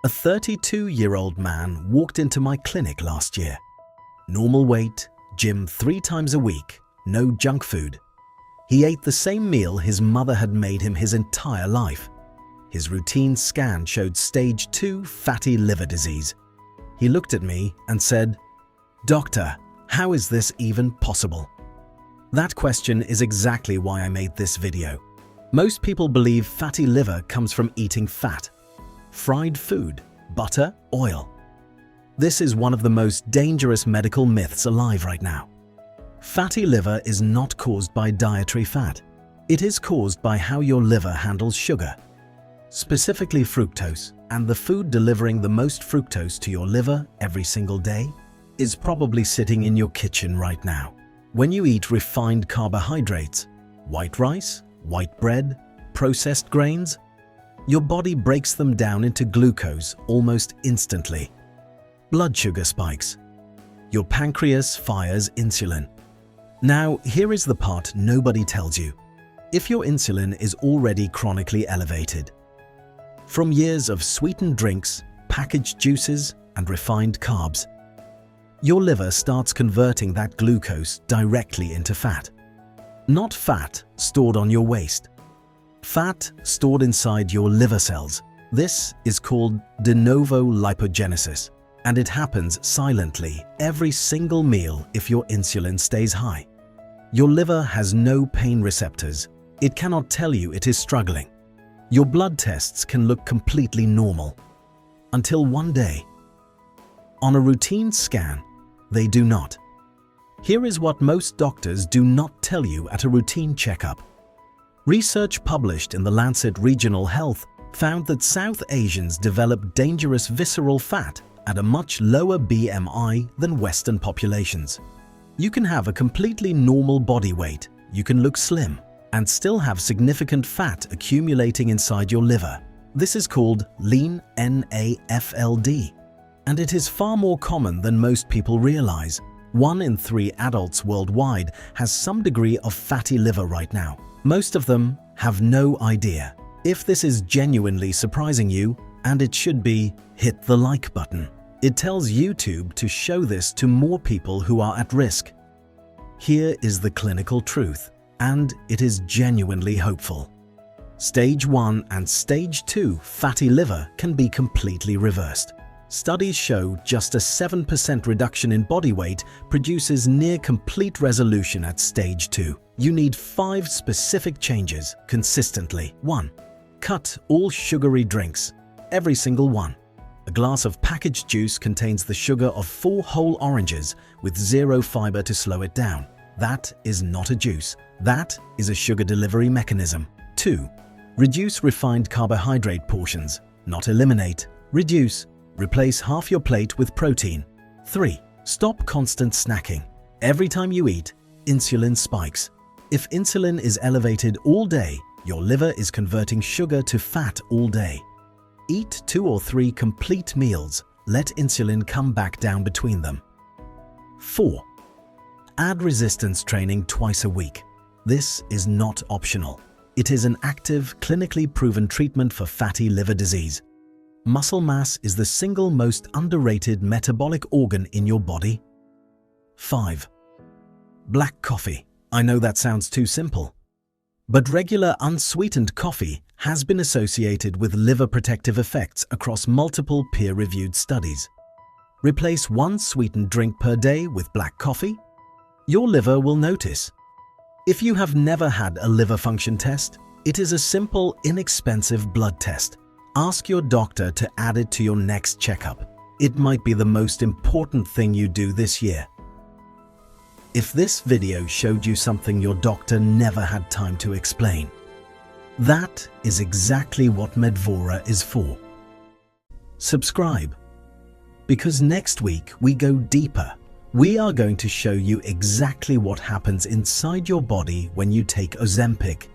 A 32-year-old man walked into my clinic last year. Normal weight, gym 3 times a week, no junk food. He ate the same meal his mother had made him his entire life. His routine scan showed stage 2 fatty liver disease. He looked at me and said, "Doctor, how is this even possible?" That question is exactly why I made this video. Most people believe fatty liver comes from eating fat, fried food, butter, oil. This is one of the most dangerous medical myths alive right now. Fatty liver is not caused by dietary fat. It is caused by how your liver handles sugar, specifically fructose, and the food delivering the most fructose to your liver every single day is probably sitting in your kitchen right now. When you eat refined carbohydrates, white rice, white bread, processed grains, your body breaks them down into glucose almost instantly. Blood sugar spikes. Your pancreas fires insulin. Now, here is the part nobody tells you. If your insulin is already chronically elevated, from years of sweetened drinks, packaged juices, and refined carbs, your liver starts converting that glucose directly into fat. Not fat stored on your waist. Fat stored inside your liver cells. This is called de novo lipogenesis, and it happens silently every single meal if your insulin stays high. Your liver has no pain receptors. It cannot tell you it is struggling. Your blood tests can look completely normal. Until one day, on a routine scan, they do not. Here is what most doctors do not tell you at a routine checkup. Research published in the Lancet Regional Health found that South Asians develop dangerous visceral fat at a much lower BMI than Western populations. You can have a completely normal body weight, you can look slim, and still have significant fat accumulating inside your liver. This is called lean NAFLD, and it is far more common than most people realize. 1 in 3 adults worldwide has some degree of fatty liver right now. Most of them have no idea. If this is genuinely surprising you, and it should be, hit the like button. It tells YouTube to show this to more people who are at risk. Here is the clinical truth, and it is genuinely hopeful. Stage 1 and Stage 2 fatty liver can be completely reversed. Studies show just a 7% reduction in body weight produces near complete resolution at Stage 2. You need 5 specific changes consistently. 1. Cut all sugary drinks, every single one. A glass of packaged juice contains the sugar of 4 whole oranges with 0 fiber to slow it down. That is not a juice. That is a sugar delivery mechanism. 2. Reduce refined carbohydrate portions, not eliminate. Reduce. Replace half your plate with protein. 3. Stop constant snacking. Every time you eat, insulin spikes. If insulin is elevated all day, your liver is converting sugar to fat all day. Eat 2 or 3 complete meals. Let insulin come back down between them. 4. Add resistance training twice a week. This is not optional. It is an active, clinically proven treatment for fatty liver disease. Muscle mass is the single most underrated metabolic organ in your body. 5. Black coffee. I know that sounds too simple, but regular unsweetened coffee has been associated with liver protective effects across multiple peer-reviewed studies. Replace 1 sweetened drink per day with black coffee. Your liver will notice. If you have never had a liver function test, it is a simple, inexpensive blood test. Ask your doctor to add it to your next checkup. It might be the most important thing you do this year. If this video showed you something your doctor never had time to explain, that is exactly what Medvora is for. Subscribe, because next week we go deeper. We are going to show you exactly what happens inside your body when you take Ozempic.